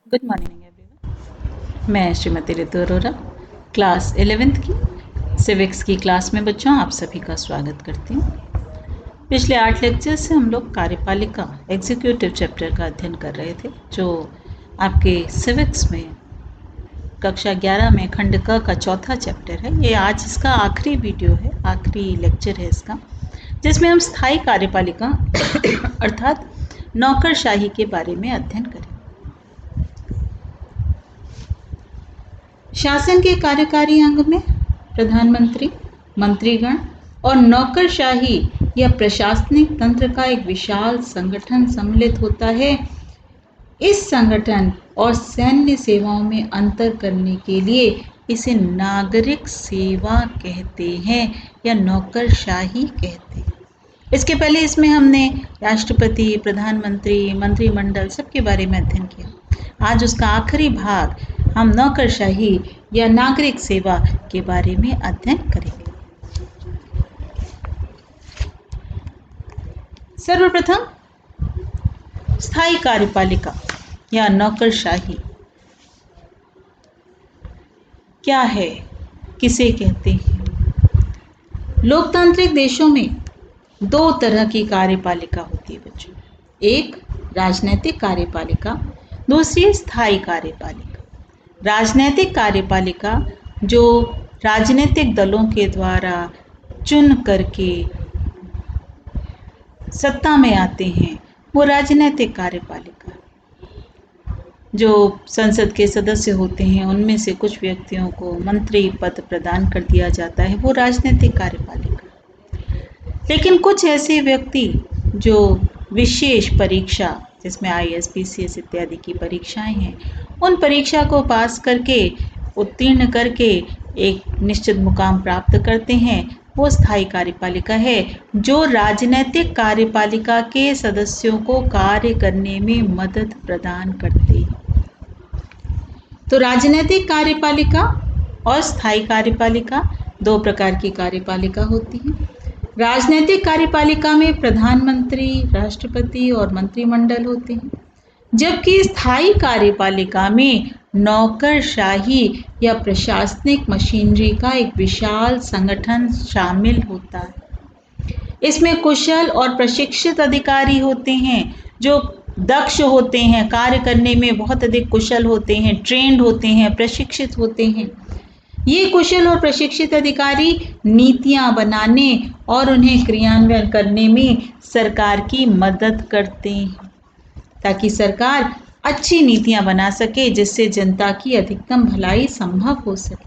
Good morning everyone. मैं श्रीमती ऋतु Arora class 11th की civics की क्लास में बच्चों आप सभी का स्वागत करती हूँ। पिछले 8 लेक्चर से हम लोग कार्यपालिका एग्जीक्यूटिव चैप्टर का अध्ययन कर रहे थे, जो आपके सिविक्स में कक्षा 11 में खंड क का चौथा चैप्टर है। ये आज इसका आखिरी वीडियो है, आखिरी लेक्चर है इसका, जिसमें हम स्थायी कार्यपालिका अर्थात नौकरशाही के बारे में अध्ययन करें। शासन के कार्यकारी अंग में प्रधानमंत्री, मंत्रीगण और नौकरशाही या प्रशासनिक तंत्र का एक विशाल संगठन सम्मिलित होता है। इस संगठन और सैन्य सेवाओं में अंतर करने के लिए इसे नागरिक सेवा कहते हैं या नौकरशाही कहते हैं। इसके पहले इसमें हमने राष्ट्रपति, प्रधानमंत्री, मंत्रिमंडल सबके बारे में अध्ययन किया। आज उसका आखिरी भाग हम नौकरशाही या नागरिक सेवा के बारे में अध्ययन करेंगे। सर्वप्रथम स्थायी कार्यपालिका या नौकरशाही क्या है, किसे कहते हैं? लोकतांत्रिक देशों में दो तरह की कार्यपालिका होती है बच्चों। एक राजनैतिक कार्यपालिका, दूसरी स्थायी कार्यपालिका। राजनैतिक कार्यपालिका जो राजनीतिक दलों के द्वारा चुन करके सत्ता में आते हैं, वो राजनैतिक कार्यपालिका। जो संसद के सदस्य होते हैं उनमें से कुछ व्यक्तियों को मंत्री पद प्रदान कर दिया जाता है, वो राजनैतिक कार्यपालिका। लेकिन कुछ ऐसे व्यक्ति जो विशेष परीक्षा, जिसमें IAS, PCS इत्यादि की परीक्षाएं हैं, उन परीक्षा को पास करके, उत्तीर्ण करके एक निश्चित मुकाम प्राप्त करते हैं, वो स्थायी कार्यपालिका है, जो राजनैतिक कार्यपालिका के सदस्यों को कार्य करने में मदद प्रदान करते हैं। तो राजनैतिक कार्यपालिका और स्थायी कार्यपालिका दो प्रकार की कार्यपालिका होती है। राजनैतिक कार्यपालिका में प्रधानमंत्री, राष्ट्रपति और मंत्रिमंडल होते हैं, जबकि स्थायी कार्यपालिका में नौकरशाही या प्रशासनिक मशीनरी का एक विशाल संगठन शामिल होता है। इसमें कुशल और प्रशिक्षित अधिकारी होते हैं, जो दक्ष होते हैं, कार्य करने में बहुत अधिक कुशल होते हैं, ट्रेंड होते हैं, प्रशिक्षित होते हैं। ये कुशल और प्रशिक्षित अधिकारी नीतियां बनाने और उन्हें क्रियान्वयन करने में सरकार की मदद करते हैं, ताकि सरकार अच्छी नीतियां बना सके, जिससे जनता की अधिकतम भलाई संभव हो सके।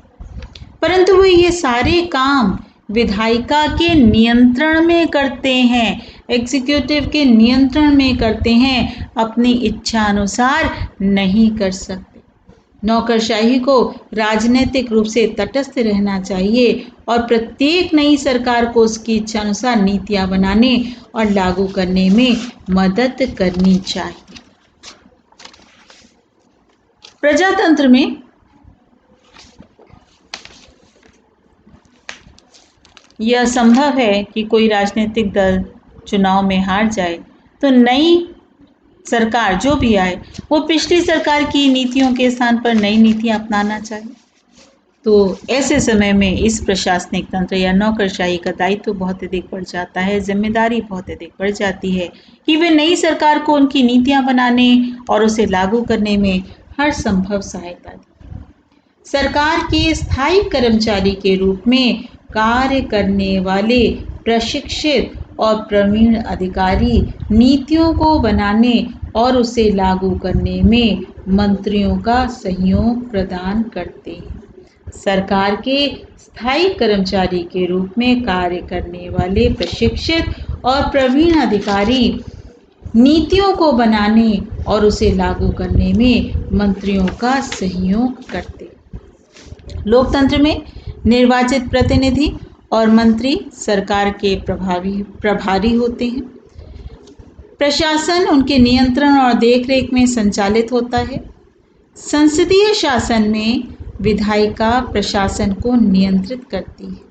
परंतु वो ये सारे काम विधायिका के नियंत्रण में करते हैं, एग्जीक्यूटिव के नियंत्रण में करते हैं, अपनी इच्छा अनुसार नहीं कर सकते। नौकरशाही को राजनीतिक रूप से तटस्थ रहना चाहिए और प्रत्येक नई सरकार को उसकी इच्छा अनुसार नीतियां बनाने और लागू करने में मदद करनी चाहिए। प्रजातंत्र में यह संभव है कि कोई राजनीतिक दल चुनाव में हार जाए तो नई सरकार जो भी आए वो पिछली सरकार की नीतियों के स्थान पर नई नीतियां अपनाना चाहिए। तो ऐसे समय में इस प्रशासनिक तंत्र या नौकरशाही का दायित्व बहुत अधिक बढ़ जाता है, जिम्मेदारी बहुत अधिक बढ़ जाती है कि वे नई सरकार को उनकी नीतियां बनाने और उसे लागू करने में हर संभव सहायता दें। सरकार के स्थायी कर्मचारी के रूप में कार्य करने वाले प्रशिक्षित और प्रवीण अधिकारी नीतियों को बनाने और उसे लागू करने में मंत्रियों का सहयोग प्रदान करते हैं। सरकार के स्थायी कर्मचारी के रूप में कार्य करने वाले प्रशिक्षित और प्रवीण अधिकारी नीतियों को बनाने और उसे लागू करने में मंत्रियों का सहयोग करते। लोकतंत्र में निर्वाचित प्रतिनिधि और मंत्री सरकार के प्रभारी होते हैं। प्रशासन उनके नियंत्रण और देखरेख में संचालित होता है। संसदीय शासन में विधायिका प्रशासन को नियंत्रित करती है।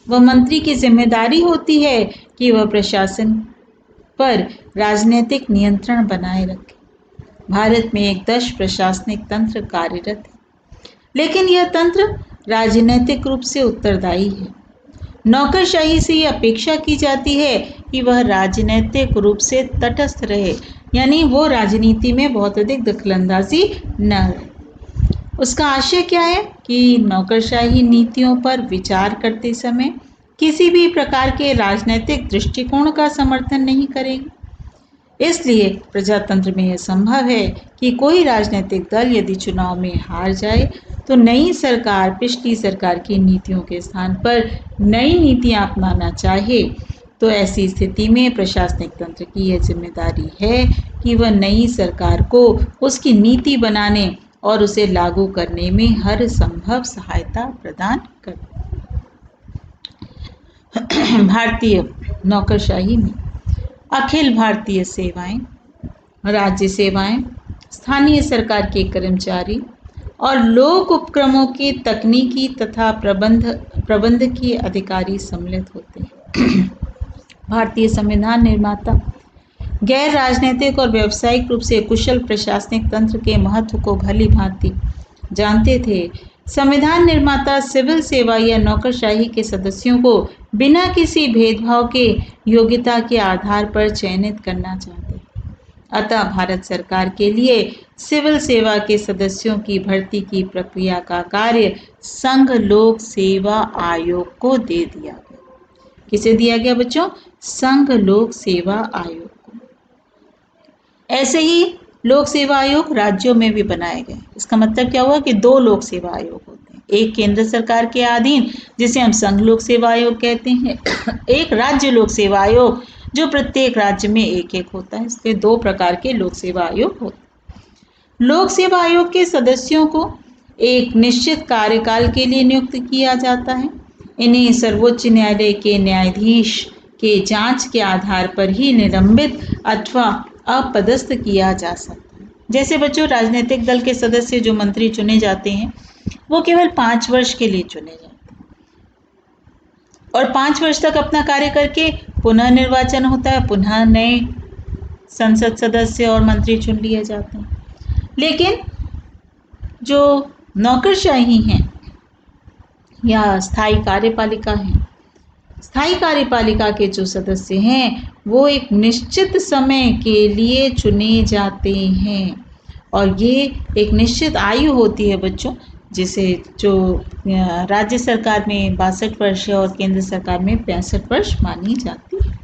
वह मंत्री की जिम्मेदारी होती है कि वह प्रशासन पर राजनीतिक नियंत्रण बनाए रखे। भारत में एक 10 प्रशासनिक तंत्र कार्यरत है, लेकिन यह तंत्र राजनीतिक रूप से उत्तरदायी है। नौकरशाही से ये अपेक्षा की जाती है कि वह राजनीतिक रूप से तटस्थ रहे, यानी वो राजनीति में बहुत अधिक दखलंदाजी न करे। उसका आशय क्या है कि नौकरशाही नीतियों पर विचार करते समय किसी भी प्रकार के राजनीतिक दृष्टिकोण का समर्थन नहीं करेगी। इसलिए प्रजातंत्र में यह संभव है कि कोई राजनीतिक दल यदि चुनाव में हार जाए तो नई सरकार पिछली सरकार की नीतियों के स्थान पर नई नीतियां अपनाना चाहे, तो ऐसी स्थिति में प्रशासनिक तंत्र की यह जिम्मेदारी है कि वह नई सरकार को उसकी नीति बनाने और उसे लागू करने में हर संभव सहायता प्रदान करे। भारतीय नौकरशाही में अखिल भारतीय सेवाएं, राज्य सेवाएं, स्थानीय सरकार के कर्मचारी और लोक उपक्रमों के तकनीकी तथा प्रबंधकीय अधिकारी सम्मिलित होते हैं। भारतीय संविधान निर्माता गैर राजनीतिक और व्यावसायिक रूप से कुशल प्रशासनिक तंत्र के महत्व को भली भांति जानते थे। संविधान निर्माता सिविल सेवा या नौकरशाही के सदस्यों को बिना किसी भेदभाव के योग्यता के आधार पर चयनित करना चाहते। अतः भारत सरकार के लिए सिविल सेवा के सदस्यों की भर्ती की प्रक्रिया का कार्य संघ लोक सेवा आयोग को दे दिया गया। किसे दिया गया बच्चों? संघ लोक सेवा आयोग को। ऐसे ही लोक सेवा आयोग राज्यों में भी बनाए गए। इसका मतलब क्या हुआ कि 2 लोक सेवा आयोग होते हैं, एक केंद्र सरकार के अधीन जिसे हम संघ लोक सेवा आयोग कहते हैं, एक राज्य लोक सेवा आयोग जो प्रत्येक राज्य में एक होता है। इसलिए 2 प्रकार के लोक सेवा आयोग होते हैं। लोक सेवा आयोग के सदस्यों को एक निश्चित कार्यकाल के लिए नियुक्त किया जाता है। इन्हें सर्वोच्च न्यायालय के न्यायाधीश के जांच के आधार पर ही निलंबित अथवा अपदस्थ किया जा सकता है। जैसे बच्चों राजनीतिक दल के सदस्य जो मंत्री चुने जाते हैं वो केवल 5 वर्ष के लिए चुने जाते हैं और 5 वर्ष तक अपना कार्य करके पुनः निर्वाचन होता है, पुनः नए संसद सदस्य और मंत्री चुन लिए जाते हैं। लेकिन जो नौकरशाही हैं या स्थायी कार्यपालिका है, स्थायी कार्यपालिका के जो सदस्य हैं वो एक निश्चित समय के लिए चुने जाते हैं और ये एक निश्चित आयु होती है बच्चों, जिसे जो राज्य सरकार में 62 वर्ष है और केंद्र सरकार में 65 वर्ष मानी जाती है।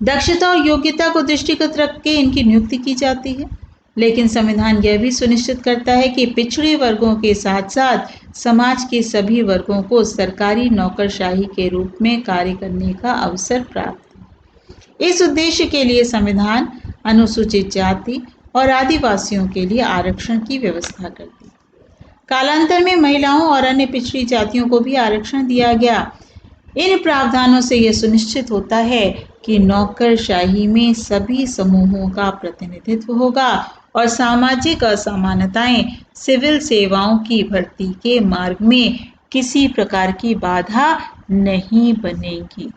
दक्षता और योग्यता को दृष्टिगत रख के इनकी नियुक्ति की जाती है, लेकिन संविधान यह भी सुनिश्चित करता है कि पिछड़े वर्गों के साथ साथ समाज के सभी वर्गों को सरकारी नौकरशाही के रूप में कार्य करने का अवसर प्राप्त है। इस उद्देश्य के लिए संविधान अनुसूचित जाति और आदिवासियों के लिए आरक्षण की व्यवस्था करती है। कालांतर में महिलाओं और अन्य पिछड़ी जातियों को भी आरक्षण दिया गया। इन प्रावधानों से यह सुनिश्चित होता है कि नौकरशाही में सभी समूहों का प्रतिनिधित्व होगा और सामाजिक असमानताएं सिविल सेवाओं की भर्ती के मार्ग में किसी प्रकार की बाधा नहीं बनेगी।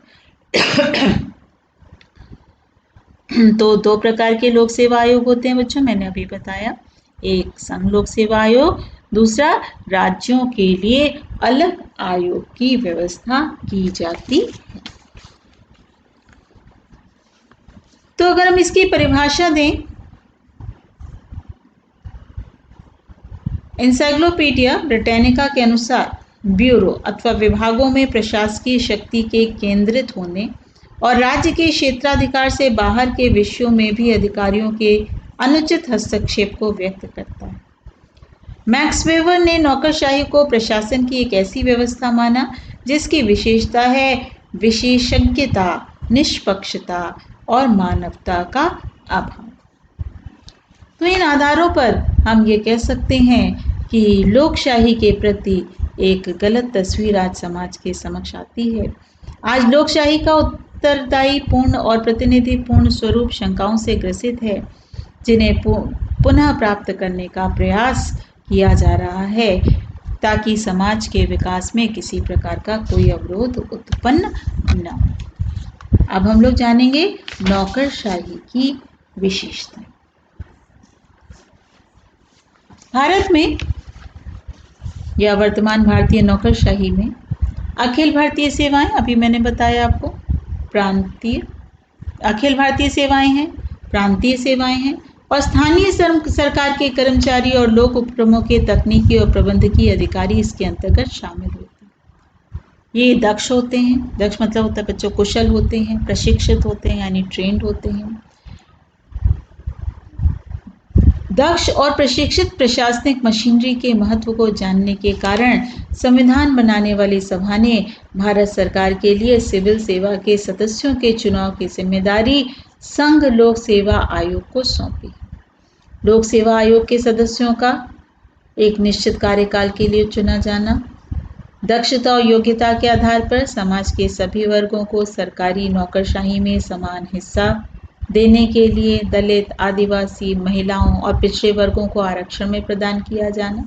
तो 2 प्रकार के लोक सेवा आयोग होते हैं बच्चों, मैंने अभी बताया। एक संघ लोक सेवा आयोग, दूसरा राज्यों के लिए अलग आयोग की व्यवस्था की जाती है। तो अगर हम इसकी परिभाषा दें, एनसाइक्लोपीडिया ब्रिटानिका के अनुसार ब्यूरो अथवा विभागों में प्रशासकीय शक्ति के केंद्रित होने और राज्य के क्षेत्राधिकार से बाहर के विषयों में भी अधिकारियों के अनुचित हस्तक्षेप को व्यक्त करता है। मैक्स वेबर ने नौकरशाही को प्रशासन की एक ऐसी व्यवस्था माना जिसकी विशेषता है विशेषज्ञता, निष्पक्षता और मानवता का अभाव। तो इन आधारों पर हम ये कह सकते हैं कि लोकशाही के प्रति एक गलत तस्वीर आज समाज के समक्ष आती है। आज लोकशाही का उत्तरदायी पूर्ण और प्रतिनिधिपूर्ण स्वरूप शंकाओं से ग्रसित है, जिन्हें पुनः प्राप्त करने का प्रयास किया जा रहा है ताकि समाज के विकास में किसी प्रकार का कोई अवरोध उत्पन्न न हो। अब हम लोग जानेंगे नौकरशाही की विशेषताएं। भारत में या वर्तमान भारतीय नौकरशाही में अखिल भारतीय सेवाएं, अभी मैंने बताया आपको, प्रांतीय अखिल भारतीय सेवाएं हैं, प्रांतीय सेवाएं हैं और स्थानीय सरकार के कर्मचारी और लोक उपक्रमों के तकनीकी और प्रबंधकीय अधिकारी इसके अंतर्गत शामिल होते हैं। ये दक्ष होते हैं, दक्ष मतलब होता है बच्चों कुशल होते हैं, प्रशिक्षित होते हैं यानी ट्रेंड होते हैं। दक्ष और प्रशिक्षित प्रशासनिक मशीनरी के महत्व को जानने के कारण संविधान बनाने वाली सभा ने भारत सरकार के लिए सिविल सेवा के सदस्यों के चुनाव की जिम्मेदारी संघ लोक सेवा आयोग को सौंपी। लोक सेवा आयोग के सदस्यों का एक निश्चित कार्यकाल के लिए चुना जाना, दक्षता और योग्यता के आधार पर समाज के सभी वर्गों को सरकारी नौकरशाही में समान हिस्सा देने के लिए दलित, आदिवासी, महिलाओं और पिछड़े वर्गों को आरक्षण में प्रदान किया जाना,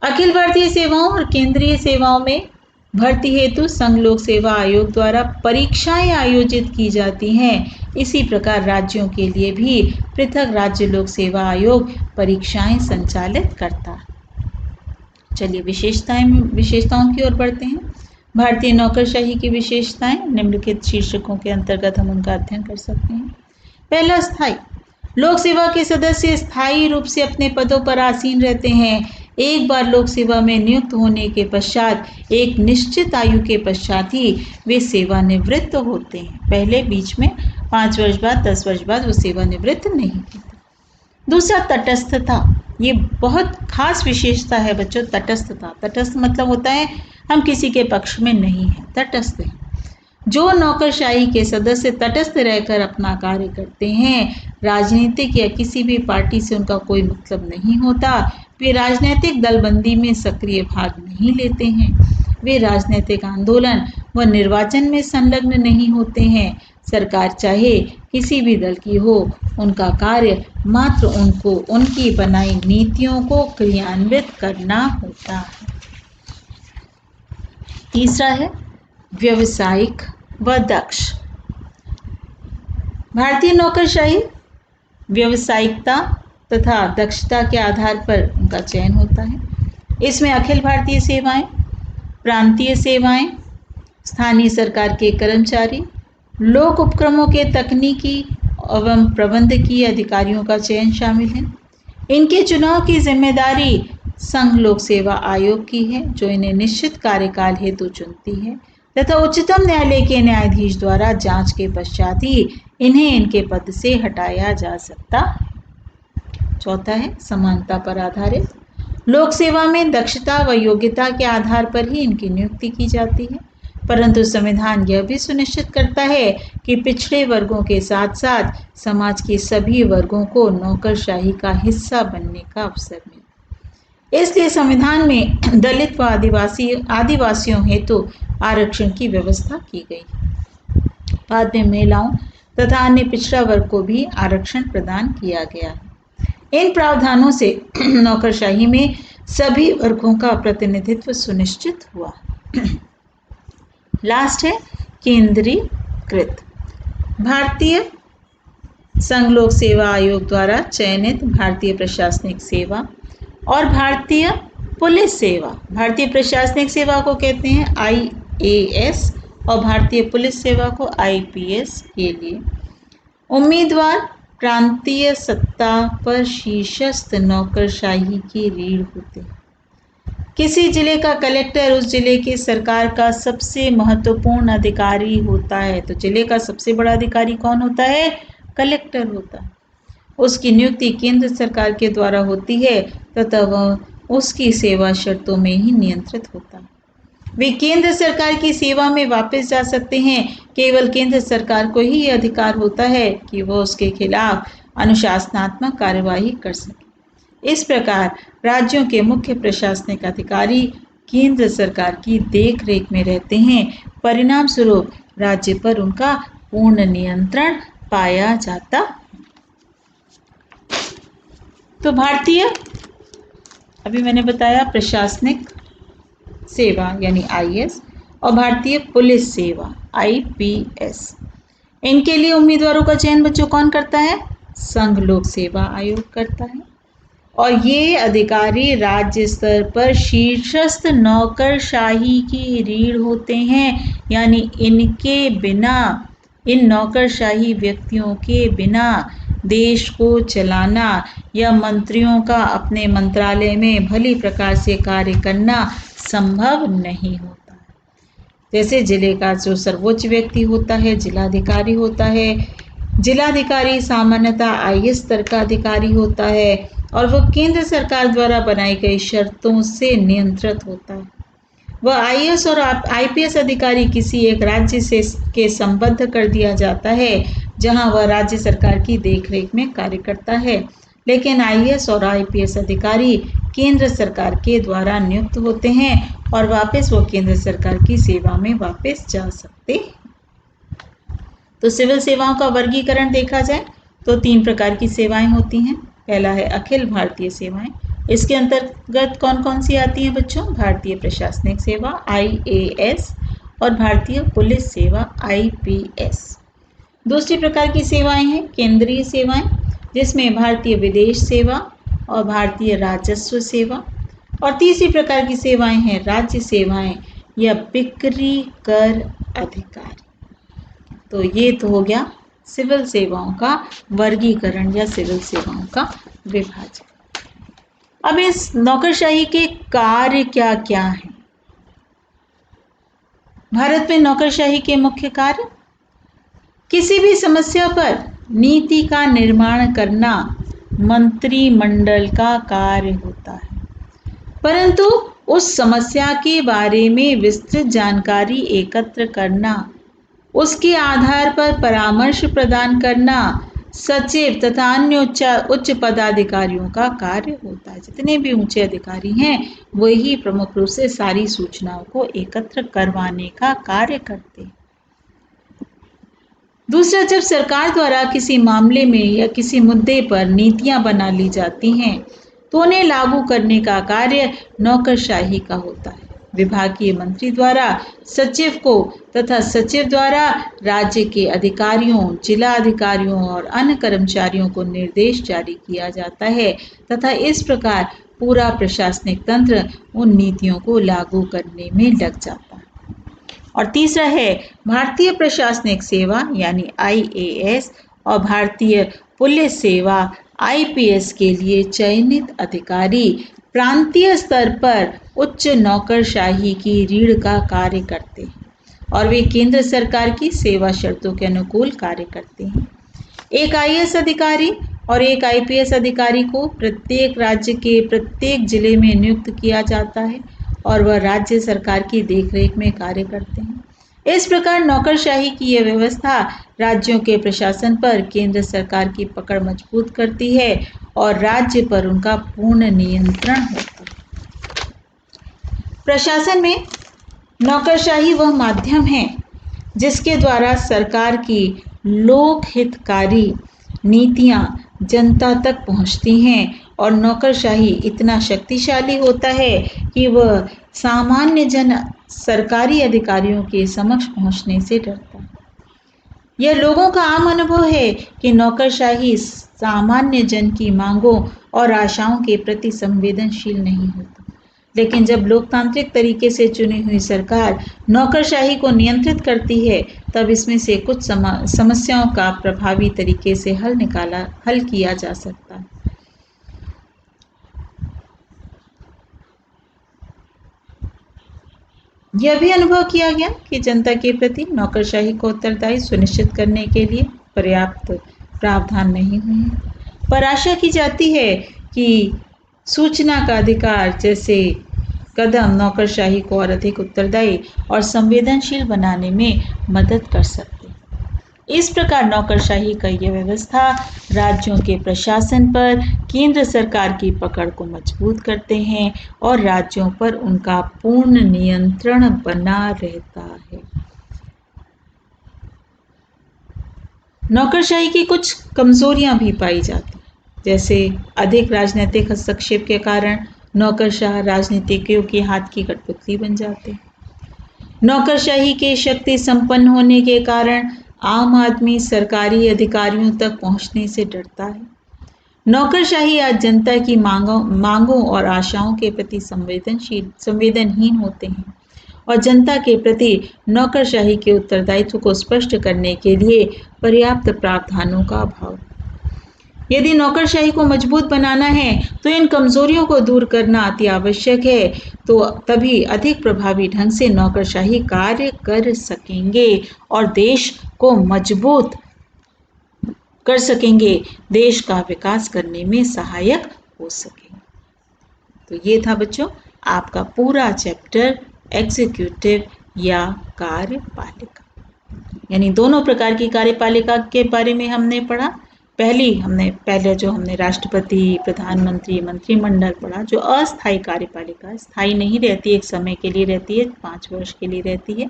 अखिल भारतीय सेवाओं और केंद्रीय सेवाओं में भर्ती हेतु संघ लोक सेवा आयोग द्वारा परीक्षाएं आयोजित की जाती हैं। इसी प्रकार राज्यों के लिए भी पृथक राज्य लोक सेवा आयोग परीक्षाएं संचालित करता है। चलिए विशेषताओं की ओर बढ़ते हैं। भारतीय नौकरशाही की विशेषताएं निम्नलिखित शीर्षकों के अंतर्गत हम उनका अध्ययन कर सकते हैं। पहला, स्थायी। लोक सेवा के सदस्य स्थायी रूप से अपने पदों पर आसीन रहते हैं। एक बार लोक सेवा में नियुक्त होने के पश्चात एक निश्चित आयु के पश्चात ही वे सेवानिवृत्त होते हैं। पहले बीच में 5 वर्ष बाद, 10 वर्ष बाद वो सेवानिवृत्त नहीं होते। दूसरा, तटस्थता। ये बहुत खास विशेषता है बच्चों, तटस्थता। तटस्थ मतलब होता है हम किसी के पक्ष में नहीं हैं, तटस्थ हैं। जो नौकरशाही के सदस्य तटस्थ रहकर अपना कार्य करते हैं, राजनीतिक या किसी भी पार्टी से उनका कोई मतलब नहीं होता, वे राजनीतिक दलबंदी में सक्रिय भाग नहीं लेते हैं, वे राजनीतिक आंदोलन व निर्वाचन में संलग्न नहीं होते हैं, सरकार चाहे किसी भी दल की हो, उनका कार्य मात्र उनको उनकी बनाई नीतियों को क्रियान्वित करना होता है। तीसरा है व्यावसायिक व दक्ष। भारतीय नौकरशाही व्यावसायिकता तथा दक्षता के आधार पर उनका चयन होता है। इसमें अखिल भारतीय सेवाएं, प्रांतीय सेवाएं, स्थानीय सरकार के कर्मचारी, लोक उपक्रमों के तकनीकी एवं प्रबंधकीय अधिकारियों का चयन शामिल है। इनके चुनाव की जिम्मेदारी संघ लोक सेवा आयोग की है, जो इन्हें निश्चित कार्यकाल हेतु चुनती है तथा उच्चतम न्यायालय के न्यायाधीश द्वारा जांच के पश्चात ही इन्हें इनके पद से हटाया जा सकता है। चौथा है समानता पर आधारित। लोक सेवा में दक्षता व योग्यता के आधार पर ही इनकी नियुक्ति की जाती है, परंतु संविधान यह भी सुनिश्चित करता है कि पिछड़े वर्गों के साथ साथ समाज के सभी वर्गों को नौकरशाही का हिस्सा बनने का अवसर मिले। इसलिए संविधान में दलित व आदिवासियों हेतु आरक्षण की व्यवस्था की गई। बाद में महिलाओं तथा अन्य पिछड़ा वर्ग को भी आरक्षण प्रदान किया गया है। इन प्रावधानों से नौकरशाही में सभी वर्गों का प्रतिनिधित्व सुनिश्चित हुआ। लास्ट है केंद्रीकृत। भारतीय संघ लोक सेवा आयोग द्वारा चयनित भारतीय प्रशासनिक सेवा और भारतीय पुलिस सेवा, भारतीय प्रशासनिक सेवा को कहते हैं IAS और भारतीय पुलिस सेवा को IPS के लिए उम्मीदवार प्रांतीय सत्ता पर शीर्षस्थ नौकरशाही की रीढ़ होते हैं। किसी जिले का कलेक्टर उस जिले की सरकार का सबसे महत्वपूर्ण अधिकारी होता है। तो जिले का सबसे बड़ा अधिकारी कौन होता है? कलेक्टर होता है। उसकी नियुक्ति केंद्र सरकार के द्वारा होती है तथा वह उसकी सेवा शर्तों में ही नियंत्रित होता है। वे केंद्र सरकार की सेवा में वापस जा सकते हैं। केवल केंद्र सरकार को ही यह अधिकार होता है कि वह उसके खिलाफ अनुशासनात्मक कार्यवाही कर सके। इस प्रकार राज्यों के मुख्य प्रशासनिक अधिकारी केंद्र सरकार की देखरेख में रहते हैं। परिणाम स्वरूप राज्य पर उनका पूर्ण नियंत्रण पाया जाता है। तो भारतीय, अभी मैंने बताया प्रशासनिक सेवा यानी IAS और भारतीय पुलिस सेवा IPS। इनके लिए उम्मीदवारों का चयन बच्चों कौन करता है? संघ लोक सेवा आयोग करता है। और ये अधिकारी राज्य स्तर पर शीर्षस्थ नौकरशाही की रीढ़ होते हैं, यानी इनके बिना, इन नौकरशाही व्यक्तियों के बिना देश को चलाना या मंत्रियों का अपने मंत्रालय में भली प्रकार से कार्य करना संभव नहीं होता। जैसे जिले का जो सर्वोच्च व्यक्ति होता है जिलाधिकारी होता है। जिलाधिकारी सामान्यतः IAS स्तर का अधिकारी होता है और वह केंद्र सरकार द्वारा बनाई गई शर्तों से नियंत्रित होता है। वह IAS और IPS अधिकारी किसी एक राज्य से के संबद्ध कर दिया जाता है जहां वह राज्य सरकार की देखरेख में कार्य करता है। लेकिन IAS और IPS अधिकारी केंद्र सरकार के द्वारा नियुक्त होते हैं और वापस वो केंद्र सरकार की सेवा में वापस जा सकते हैं। तो सिविल सेवाओं का वर्गीकरण देखा जाए तो 3 प्रकार की सेवाएं होती हैं। पहला है अखिल भारतीय सेवाएं। इसके अंतर्गत कौन कौन सी आती हैं बच्चों? भारतीय प्रशासनिक सेवा IAS और भारतीय पुलिस सेवा IPS। दूसरी प्रकार की सेवाएं हैं केंद्रीय सेवाएं, जिसमें भारतीय विदेश सेवा और भारतीय राजस्व सेवा। और तीसरी प्रकार की सेवाएं हैं राज्य सेवाएं या बिक्री कर अधिकारी। तो ये तो हो गया सिविल सेवाओं का वर्गीकरण या सिविल सेवाओं का विभाजन। अब इस नौकरशाही के कार्य क्या क्या हैं? भारत में नौकरशाही के मुख्य कार्य किसी भी समस्या पर नीति का निर्माण करना मंत्रिमंडल का कार्य होता है, परंतु उस समस्या के बारे में विस्तृत जानकारी एकत्र करना, उसके आधार पर परामर्श प्रदान करना सचिव तथा अन्य उच्च पदाधिकारियों का कार्य होता है। जितने भी ऊंचे अधिकारी हैं वही प्रमुख रूप से सारी सूचनाओं को एकत्र करवाने का कार्य करते हैं। दूसरा, जब सरकार द्वारा किसी मामले में या किसी मुद्दे पर नीतियां बना ली जाती हैं तो उन्हें लागू करने का कार्य नौकरशाही का होता है। विभागीय मंत्री द्वारा सचिव को तथा सचिव द्वारा राज्य के अधिकारियों, जिला अधिकारियों और अन्य कर्मचारियों को निर्देश जारी किया जाता है तथा इस प्रकार पूरा प्रशासनिक तंत्र उन नीतियों को लागू करने में लग जाता है। और तीसरा है भारतीय प्रशासनिक सेवा यानी IAS और भारतीय पुलिस सेवा IPS के लिए चयनित अधिकारी प्रांतीय स्तर पर उच्च नौकरशाही की रीढ़ का कार्य करते हैं और वे केंद्र सरकार की सेवा शर्तों के अनुकूल कार्य करते हैं। एक IAS अधिकारी और एक IPS अधिकारी को प्रत्येक राज्य के प्रत्येक जिले में नियुक्त किया जाता है और वह राज्य सरकार की देखरेख में कार्य करते हैं। इस प्रकार नौकरशाही की यह व्यवस्था राज्यों के प्रशासन पर केंद्र सरकार की पकड़ मजबूत करती है और राज्य पर उनका पूर्ण नियंत्रण होता है। प्रशासन में नौकरशाही वह माध्यम है जिसके द्वारा सरकार की लोकहितकारी नीतियां जनता तक पहुंचती हैं और नौकरशाही इतना शक्तिशाली होता है कि वह सामान्य जन सरकारी अधिकारियों के समक्ष पहुंचने से डरता है। यह लोगों का आम अनुभव है कि नौकरशाही सामान्य जन की मांगों और आशाओं के प्रति संवेदनशील नहीं होता, लेकिन जब लोकतांत्रिक तरीके से चुनी हुई सरकार नौकरशाही को नियंत्रित करती है तब इसमें से कुछ समस्याओं का प्रभावी तरीके से हल किया जा सकता है। यह भी अनुभव किया गया कि जनता के प्रति नौकरशाही को उत्तरदायी सुनिश्चित करने के लिए पर्याप्त प्रावधान नहीं हुए हैं। पर आशा की जाती है कि सूचना का अधिकार जैसे कदम नौकरशाही को और अधिक उत्तरदायी और संवेदनशील बनाने में मदद कर सकते हैं। इस प्रकार नौकरशाही का यह व्यवस्था राज्यों के प्रशासन पर केंद्र सरकार की पकड़ को मजबूत करते हैं और राज्यों पर उनका पूर्ण नियंत्रण बना रहता है। नौकरशाही की कुछ कमजोरियां भी पाई जाती हैं, जैसे अधिक राजनीतिक हस्तक्षेप के कारण नौकरशाह राजनीतिज्ञों के हाथ की कठपुतली बन जाते हैं। नौकरशाही के शक्ति संपन्न होने के कारण आम आदमी सरकारी अधिकारियों तक पहुंचने से डरता है। नौकरशाही आज जनता की मांगों और आशाओं के प्रति संवेदनहीन होते हैं और जनता के प्रति नौकरशाही के उत्तरदायित्व को स्पष्ट करने के लिए पर्याप्त प्रावधानों का अभाव। यदि नौकरशाही को मजबूत बनाना है तो इन कमजोरियों को दूर करना अति आवश्यक है, तो तभी अधिक प्रभावी ढंग से नौकरशाही कार्य कर सकेंगे और देश को मजबूत कर सकेंगे, देश का विकास करने में सहायक हो सकेंगे। तो ये था बच्चों आपका पूरा चैप्टर एग्जीक्यूटिव या कार्यपालिका, यानी दोनों प्रकार की कार्यपालिका के बारे में हमने पढ़ा। पहले जो हमने राष्ट्रपति, प्रधानमंत्री, मंत्रिमंडल पढ़ा, जो अस्थायी कार्यपालिका, स्थायी नहीं रहती, एक समय के लिए रहती है, 5 वर्ष के लिए रहती है।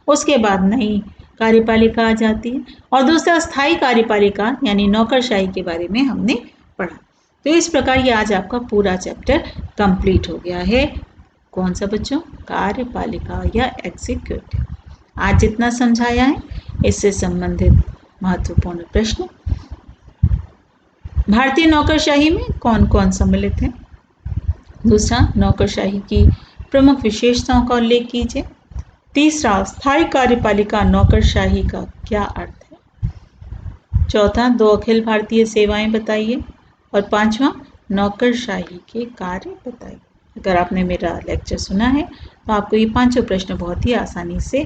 उसके बाद नई कार्यपालिका आ जाती है और दूसरा स्थायी कार्यपालिका यानी नौकरशाही के बारे में हमने पढ़ा। तो इस प्रकार ये आज आपका पूरा चैप्टर कंप्लीट हो गया है। कौन सा बच्चों? कार्यपालिका या एग्जीक्यूटिव। आज जितना समझाया है इससे संबंधित महत्वपूर्ण प्रश्न। भारतीय नौकरशाही में कौन कौन सम्मिलित है? दूसरा, नौकरशाही की प्रमुख विशेषताओं का उल्लेख कीजिए। तीसरा, स्थायी कार्यपालिका नौकरशाही का क्या अर्थ है? चौथा, 2 अखिल भारतीय सेवाएं बताइए। और 5वां, नौकरशाही के कार्य बताइए। अगर आपने मेरा लेक्चर सुना है तो आपको ये 5 प्रश्न बहुत ही आसानी से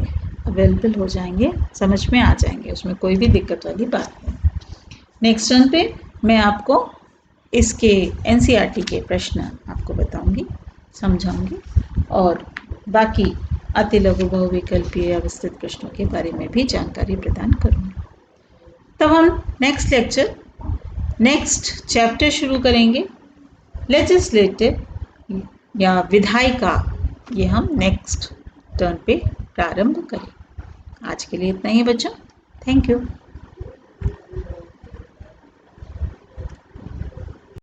अवेलेबल हो जाएंगे, समझ में आ जाएंगे, उसमें कोई भी दिक्कत वाली बात नहीं। नेक्स्ट टर्न पे मैं आपको इसके एनसीईआरटी के प्रश्न आपको बताऊंगी, समझाऊंगी और बाकी अति लघु बहुविकल्पीय या विस्तृत प्रश्नों के बारे में भी जानकारी प्रदान करूंगी। तब हम नेक्स्ट चैप्टर शुरू करेंगे, लेजिस्लेटिव या विधायिका। ये हम नेक्स्ट टर्न पे प्रारंभ करें। आज के लिए इतना ही बच्चों, थैंक यू।